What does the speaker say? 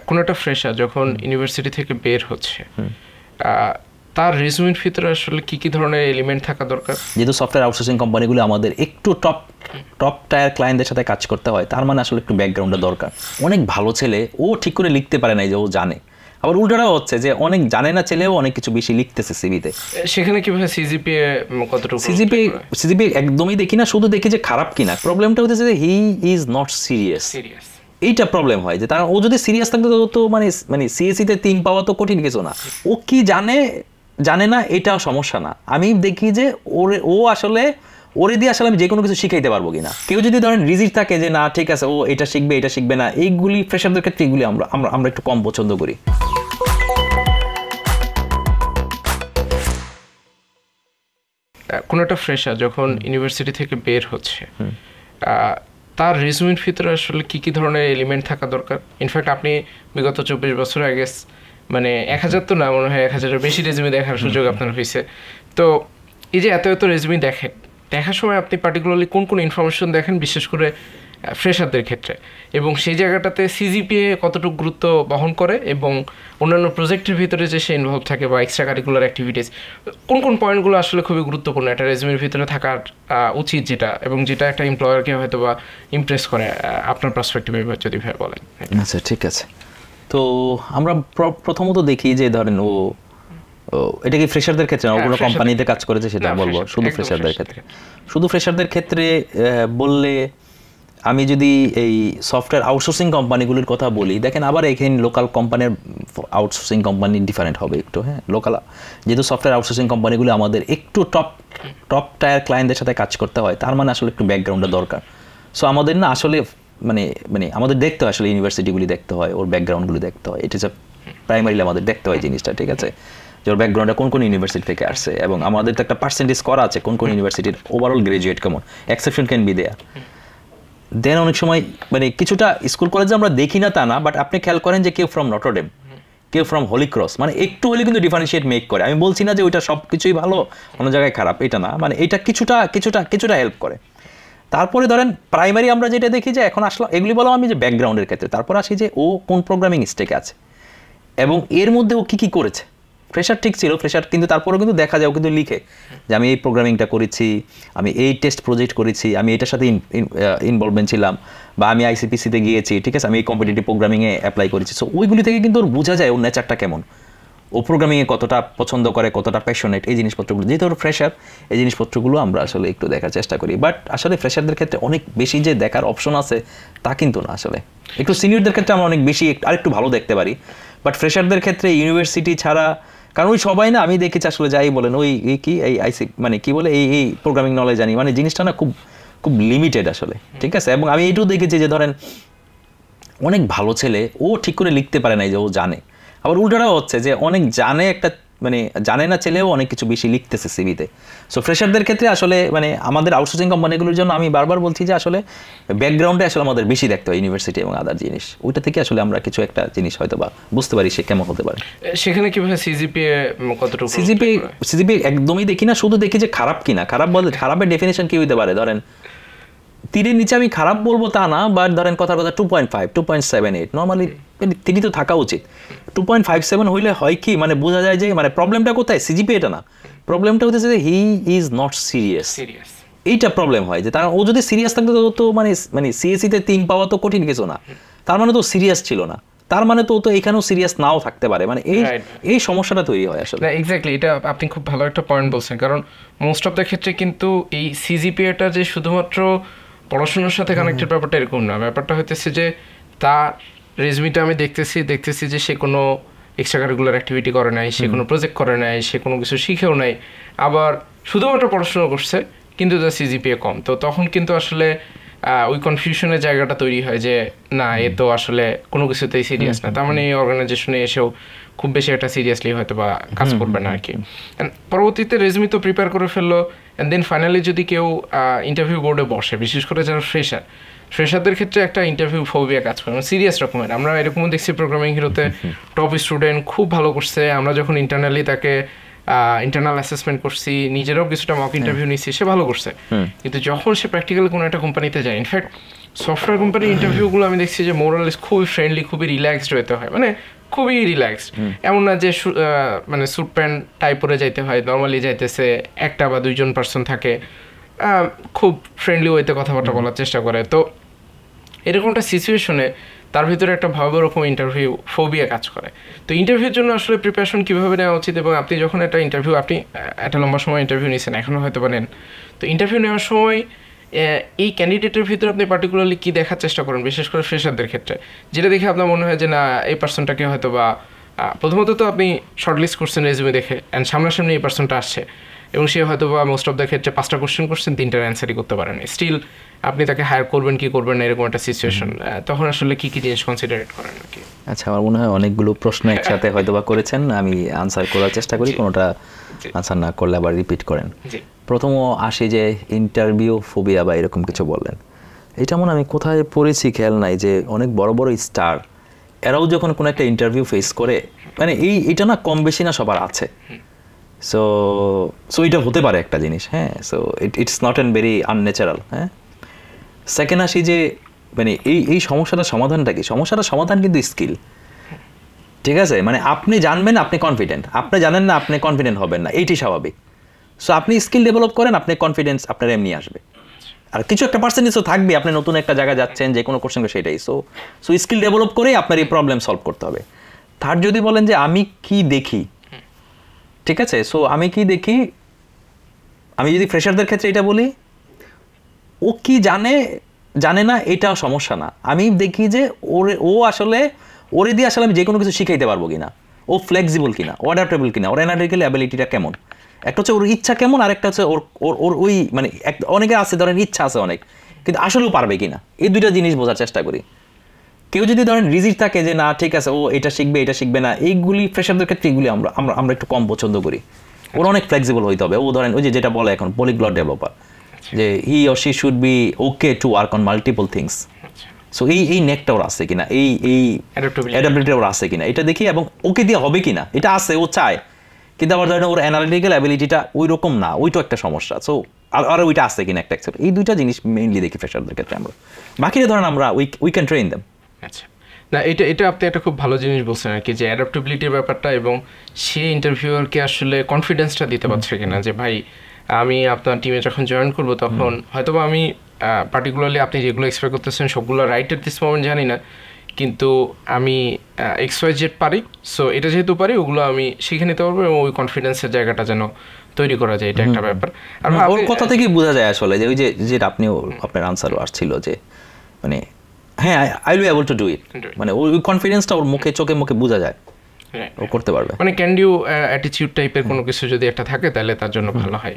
কোনো একটা ফ্রেশার যখন ইউনিভার্সিটি থেকে বের হচ্ছে তার রেজুমের ভিতরে আসলে কি কি ধরনের এলিমেন্ট থাকা দরকার? যেহেতু সফটওয়্যার আউটসোর্সিং কোম্পানিগুলো আমাদের একটু টপ টায়ার ক্লায়েন্টদের সাথে কাজ করতে হয়, তার মানে আসলে একটু ব্যাকগ্রাউন্ডটা দরকার। অনেক ভালো ছেলে ও ঠিক করে লিখতে পারে না যে ও জানে, আবার উল্টাটাও হচ্ছে যে অনেক জানে না ছেলেও অনেক কিছু বেশি লিখতেছে সিভিতে। সেখানে কিভাবে সিজিপিএ কতটুকু? সিজিপিএ একদমই দেখি না, শুধু দেখি যে খারাপ কিনা। প্রবলেমটা হচ্ছে যে হি ইজ নট সিরিয়াস। এইটা প্রবলেম হয় যে তার ও যদি সিরিয়াস থাকতো তো মানে সিএসসিতে 3 পাওয়া তো কঠিন কিছু না। ও কি জানে না এটা সমস্যা না। আমি দেখি যে ও আসলে ওরে দিয়ে আসলে আমি যে কোনো কিছু শিখাইতে পারবো কিনা। কেউ যদি ধরেন রিজিড থাকে যে না ঠিক আছে ও এটা শিখবে না, এইগুলি ফ্রেশারদের ক্ষেত্রে এগুলি আমরা একটু কম পছন্দ করি। কোনো একটা ফ্রেশার যখন ইউনিভার্সিটি থেকে বের হচ্ছে তার রেজুমের ভিতরে আসলে কি কি ধরনের এলিমেন্ট থাকা দরকার? ইনফ্যাক্ট আপনি বিগত 24 বছর আগে মানে 1000 তো না, মনে হয় 1000-এর বেশি রেজুমে দেখার সুযোগ আপনার হয়েছে। তো এই যে এত রেজুমে দেখার সময় আপনি পার্টিকুলারলি কোন কোন ইনফরমেশন দেখেন, বিশেষ করে ফ্রেশারদের ক্ষেত্রে, এবং সেই জায়গাটাতে সিজিপিএ কতটুকু গুরুত্ব বহন করে এবং অন্যান্য প্রজেক্টের ভিতরে যে সে ইনভলভ থাকে বা এক্সট্রা কারিকুলার অ্যাক্টিভিটিস, কোন কোন পয়েন্টগুলো আসলে খুবই গুরুত্বপূর্ণ একটা রেজুমের ভিতরে থাকার উচিত, যেটা এবং যেটা একটা এমপ্লয়ারকে হয়তো বা ইমপ্রেস করে, আপনার পার্সপেক্টিভে যদি ভাই বলেন। আচ্ছা ঠিক আছে। তো আমরা প্রথমত দেখি যে ধরেন ও এটা কি ফ্রেশারদের ক্ষেত্রে না, কোনো কোম্পানিতে কাজ করেছে সেটা বলবো? শুধু ফ্রেশারদের ক্ষেত্রে বললে আমি যদি এই সফটওয়্যার আউটসোর্সিং কোম্পানিগুলির কথা বলি, দেখেন আবার এখানে লোকাল কোম্পানির আউটসোর্সিং কোম্পানি ডিফারেন্ট হবে একটু। হ্যাঁ, লোকাল যেহেতু সফটওয়্যার আউটসোর্সিং কোম্পানিগুলো আমাদের একটু টপ টায়ার ক্লায়েন্টদের সাথে কাজ করতে হয়, তার মানে আসলে একটু ব্যাকগ্রাউন্ডটা দরকার। সো আমাদের না আসলে মানে আমাদের দেখতে হয় আসলে ইউনিভার্সিটিগুলি দেখতে হয়, ওর ব্যাকগ্রাউন্ডগুলি দেখতে হয়। এটা হচ্ছে প্রাইমারিলি আমাদের দেখতে হয় জিনিসটা, ঠিক আছে, যে ওর ব্যাকগ্রাউন্ডটা কোন ইউনিভার্সিটি থেকে আসছে, এবং আমাদের তো একটা পার্সেন্টেজ করা আছে কোন ইউনিভার্সিটির ওভারঅল গ্রাজুয়েট কেমন, এক্সেপশন ক্যান বি দেয়ার। দেন অনেক সময় মানে কিছুটা স্কুল কলেজে আমরা দেখি না তা না, বাট আপনি খেয়াল করেন যে কেউ ফ্রম নটরডেম, কেউ ফ্রম হোলি ক্রস, মানে একটু হলে কিন্তু ডিফারেন্সিয়েট মেক করে। আমি বলছি না যে ওইটা সব কিছুই ভালো অন্য জায়গায় খারাপ, এটা না, মানে এটা কিছুটা হেল্প করে। তারপরে ধরেন প্রাইমারি আমরা যেটা দেখি যে এখন আসলে এগুলি বলো আমি যে ব্যাকগ্রাউন্ডের ক্ষেত্রে, তারপর আসি যে ও কোন প্রোগ্রামিং স্টেকে আছে এবং এর মধ্যে ও কী করেছে। ফ্রেশার ঠিক ছিল, ফ্রেশার কিন্তু তারপরেও কিন্তু দেখা যায় ও কিন্তু লিখে যে আমি এই প্রোগ্রামিংটা করেছি, আমি এই টেস্ট প্রজেক্ট করেছি, আমি এটার সাথে ইনভলভমেন্ট ছিলাম, বা আমি আইসিপিসিতে গিয়েছি, ঠিক আছে, আমি এই কম্পিটিটিভ প্রোগ্রামিংয়ে অ্যাপ্লাই করেছি। সো ওইগুলি থেকে কিন্তু ওর বোঝা যায় ওর নেচারটা কেমন, ও প্রোগ্রামিংয়ে কতটা পছন্দ করে, কতটা প্যাশনেট, এই জিনিসপত্রগুলো। যেহেতু ওর ফ্রেশার, এই জিনিসপত্রগুলো আমরা আসলে একটু দেখার চেষ্টা করি। বাট আসলে ফ্রেশারদের ক্ষেত্রে অনেক বেশি যে দেখার অপশন আছে তা কিন্তু না। আসলে একটু সিনিয়রদের ক্ষেত্রে আমরা অনেক বেশি আরেকটু ভালো দেখতে পারি, বাট ফ্রেশারদের ক্ষেত্রে ইউনিভার্সিটি ছাড়া, কারণ ওই সবাই না, আমি দেখেছি আসলে যাই বলেন ওই কি এই আইসি মানে কি বলে এই প্রোগ্রামিং নলেজ জানি, মানে জিনিসটা না খুব লিমিটেড আসলে, ঠিক আছে। এবং আমি এইটুকু দেখেছি যে ধরেন অনেক ভালো ছেলে ও ঠিক করে লিখতে পারে না যে ও জানে, আবার উল্টাটাও হচ্ছে যে অনেক জানে না ছেলেও অনেক কিছু বেশি লিখতেছে সিভিতে। সো ফ্রেশারদের ক্ষেত্রে আসলে মানে আমাদের আউটসোর্সিং কোম্পানিগুলোর জন্য আমি বারবার বলছি যে আসলে ব্যাকগ্রাউন্ডে আসলে আমাদের বেশি দেখতে হয় ইউনিভার্সিটি এবং আদার জিনিস, ওইটা থেকে আসলে আমরা কিছু একটা জিনিস হয়তো বা বুঝতে পারি সে কেমন হতে পারে। সেখানে কিভাবে সিজিপিএ কতটুকু? সিজিপিএ একদমই দেখি না, শুধু দেখি যে খারাপ কিনা। খারাপের ডেফিনেশন কি হইতে পারে, ধরেন তিনের নিচে আমি খারাপ বলবো তা না, বাট ধরেন কথা 2.5, 2.78 নর্মালি তিনি তো থাকা উচিত। 2.57 হইলে হয় কি, মানে বোঝা যায় যে মানে প্রবলেমটা কোথায়, সিজিপিএটা না, প্রবলেমটা হচ্ছে যে হি ইজ নট সিরিয়াস। এইটা প্রবলেম হয় যে তার ও যদি সিরিয়াস থাকতো তো মানে সিএসসিতে 3 পাওয়া তো কঠিন কিছু না, তার মানে তো সিরিয়াস ছিল না, তার মানে তো এখানেও সিরিয়াস নাও থাকতে পারে, মানে এই সমস্যাটা তৈরি হয় আসলে। এক্স্যাক্টলি, এটা আপনি খুব ভালো একটা পয়েন্ট বলছেন, কারণ মোস্ট অফ দ্য ক্ষেত্রে কিন্তু এই সিজিপিএটা যে শুধুমাত্র পড়াশোনার সাথে কানেক্টেড ব্যাপারটা এরকম না। ব্যাপারটা হইতেছে যে তার রেজুমিটা আমি দেখতেছি যে সে কোনো এক্সট্রা কারিকুলার অ্যাক্টিভিটি করে নাই, সে কোনো প্রজেক্ট করে নাই, সে কোনো কিছু শিখেও নাই, আবার শুধুমাত্র পড়াশোনা করছে কিন্তু তার সিজিপিএ কম। তো তখন কিন্তু আসলে ওই কনফিউশনের জায়গাটা তৈরি হয় যে না, এ তো আসলে কোনো কিছুতেই সিরিয়াস না, তার মানে এই অর্গানাইজেশনে এসেও খুব বেশি একটা সিরিয়াসলি হয়তো বা কাজ করবে না আর কি। পরবর্তীতে রেজুমি তো প্রিপেয়ার করে ফেললো, অ্যান্ড দেন ফাইনালি যদি কেউ ইন্টারভিউ বোর্ডে বসে, বিশেষ করে যারা ফ্রেশারদের ক্ষেত্রে একটা ইন্টারভিউ ফোবিয়া কাজ করে, সিরিয়াস রকমের। আমরা এরকমও দেখছি প্রোগ্রামিং হিরোতে টপ স্টুডেন্ট খুব ভালো করছে, আমরা যখন ইন্টারনালি তাকে ইন্টারনাল অ্যাসেসমেন্ট করছি, নিজেরাও কিছুটা মক ইন্টারভিউ নিচ্ছি, সে ভালো করছে, কিন্তু যখন সে প্র্যাকটিক্যালি কোনো একটা কোম্পানিতে যায়, ইনফ্যাক্ট সফটওয়্যার কোম্পানির ইন্টারভিউগুলো আমি দেখছি যে মোরালেস খুবই ফ্রেন্ডলি, খুবই রিল্যাক্সড হতে হয়, মানে খুবই রিল্যাক্সড। এমন না যে মানে স্যুট প্যান্ট টাই পরে যাইতে হয়, নর্মালি যাইতেছে একটা বা দুইজন পার্সন থাকে, খুব ফ্রেন্ডলি ওয়েতে কথাবার্তা বলার চেষ্টা করে। তো এরকম একটা সিচুয়েশনে তার ভিতরে একটা ভালো রকম ইন্টারভিউ ফোবিয়া কাজ করে। তো ইন্টারভিউর জন্য আসলে প্রিপারেশন কীভাবে নেওয়া উচিত, এবং আপনি যখন একটা ইন্টারভিউ, আপনি একটা লম্বা সময় ইন্টারভিউ নিয়েছেন, এখনও হয়তো নেন, তো ইন্টারভিউ নেওয়ার সময় এই ক্যান্ডিডেটের ভিতরে আপনি পার্টিকুলারলি কী দেখার চেষ্টা করেন, বিশেষ করে ফ্রেশারদের ক্ষেত্রে, যেটা দেখে আপনার মনে হয় যে না এই পার্সনটাকে হয়তো বা প্রথমত তো আপনি শর্টলিস্ট করছেন রেজুমে দেখে, অ্যান্ড সামনাসামনি এই পার্সনটা আসছে এবং সে হয়তো বা মোস্ট অফ দ্য ক্ষেত্রে 5টা কোশ্চেন করছেন, 3টার অ্যান্সারই করতে পারেন, স্টিল আপনি তাকে হায়ার করবেন কি করবেন না এরকম একটা সিচুয়েশন, তখন আসলে কি কি জিনিস কনসিডারেট করেন নাকি? আচ্ছা, আমার মনে হয় অনেকগুলো প্রশ্ন একসাথে হয়তো বা করেছেন, আমি আনসার করার চেষ্টা করি, কোনোটা আনসার না করলে আবার রিপিট করেন। প্রথম আসি যে ইন্টারভিউ ফোবিয়া বা এরকম কিছু বললেন, এটা মনে আমি কোথায় পড়েছি খেয়াল নাই, যে অনেক বড় বড় স্টার এরাও যখন কোনো একটা ইন্টারভিউ ফেস করে, মানে এটা না কম বেশি না সবার আছে, সো এটা হতে পারে একটা জিনিস, হ্যাঁ, so it's not and very unnatural. হ্যাঁ, সেকেন্ড আসি যে মানে এই সমস্যাটার সমাধানটা কি, সমস্যাটার সমাধান কিন্তু স্কিল, ঠিক আছে, মানে আপনি জানবেন আপনি কনফিডেন্ট, আপনি জানেন না আপনি কনফিডেন্ট হবেন না, এইটি স্বাভাবিক। সো আপনি স্কিল ডেভেলপ করেন, আপনি কনফিডেন্স আপনার এমনি আসবে, আর কিছু একটা পার্সেন্টেজও থাকবে, আপনি নতুন একটা জায়গায় যাচ্ছেন, যে কোনো কোশ্চেন সেটাই। সো স্কিল ডেভেলপ করেই আপনার এই প্রবলেম সলভ করতে হবে। থার্ড যদি বলেন যে আমি কি দেখি, ঠিক আছে, সো আমি কি দেখি, আমি যদি ফ্রেশারদের ক্ষেত্রে এটা বলি, ও কি জানে না এটা সমস্যা না, আমি দেখি যে ও আসলে ওরে দিয়ে আসলে আমি যে কোনো কিছু শিখাইতে পারবো কিনা, ও ফ্লেক্সিবল কিনা, ও অ্যাডাপ্টেবল কিনা, ওর অ্যানালিটিক্যাল অ্যাবিলিটিটা কেমন, একটা হচ্ছে ওর ইচ্ছা কেমন, আর একটা হচ্ছে ওর ওই মানে অনেকে আছে ধরেন ইচ্ছা আছে অনেক, কিন্তু আসলেও পারবে কিনা, এই দুইটা জিনিস বোঝার চেষ্টা করি। কেউ যদি ধরেন রিজিড থাকে যে না ঠিক আছে ও এটা শিখবে না, এইগুলি ফ্রেশারদের ক্ষেত্রে এগুলি আমরা একটু কম পছন্দ করি। ওর অনেক ফ্লেক্সিবল হইতে হবে, ও ধরেন ওই যেটা বলে এখন পলিগ্লট ডেভেলপার, যে he or she should be okay to work on multiple things. So এই নেকটা ওর আছে কিনা, এই অ্যাডাপ্টেবিলিটি ওর আছে কিনা এটা দেখি, এবং ওকে দিয়ে হবে কিনা, এটা আছে ও চায়, কিন্তু আবার ধরেন ওর অ্যানালিটিক্যাল অ্যাবিলিটিটা ওই রকম না, ওইটা একটা সমস্যা। সো আর ওইটা আছে কিনা একটা অ্যাকসেপ্ট, এই দুইটা জিনিস মেইনলি দেখি ফ্রেশারদের ক্ষেত্রে আমরা। বাকিটা ধরেন আমরা উই ক্যান ট্রেন দেম। আচ্ছা, না এটা আপনি একটা খুব ভালো জিনিস বলছেন আর কি, যে অ্যাডাপ্টেবিলিটির ব্যাপারটা, এবং সে ইন্টারভিউয়ারকে আসলে কনফিডেন্সটা দিতে পারছে কিনা, যে ভাই আমি আপনার টিমে যখন জয়েন করবো তখন হয়তোবা আমি পার্টিকুলারলি আপনি যেগুলো এক্সপেক্ট করতেছেন সবগুলো রাইট এট দিস মোমেন্ট জানি না, কিন্তু আমি XYZ পারি, সো এটা যেহেতু পারি ওগুলো আমি শিখে নিতে পারবো, এবং ওই কনফিডেন্সের জায়গাটা যেন তৈরি করা যায়, এটা একটা ব্যাপার। আর ওর কথা থেকেই বোঝা যায় আসলে যে ওই যেটা আপনার আনসারও আসছিল, যে মানে হ্যাঁ I will be able to do it, মানে ওই কনফিডেন্সটা ওর চোখে মুখে বোঝা যায়, ও করতে পারবে, মানে ক্যান ডু অ্যাটিটিউড টাইপের কোনো কিছু যদি একটা থাকে তাহলে তার জন্য ভালো হয়।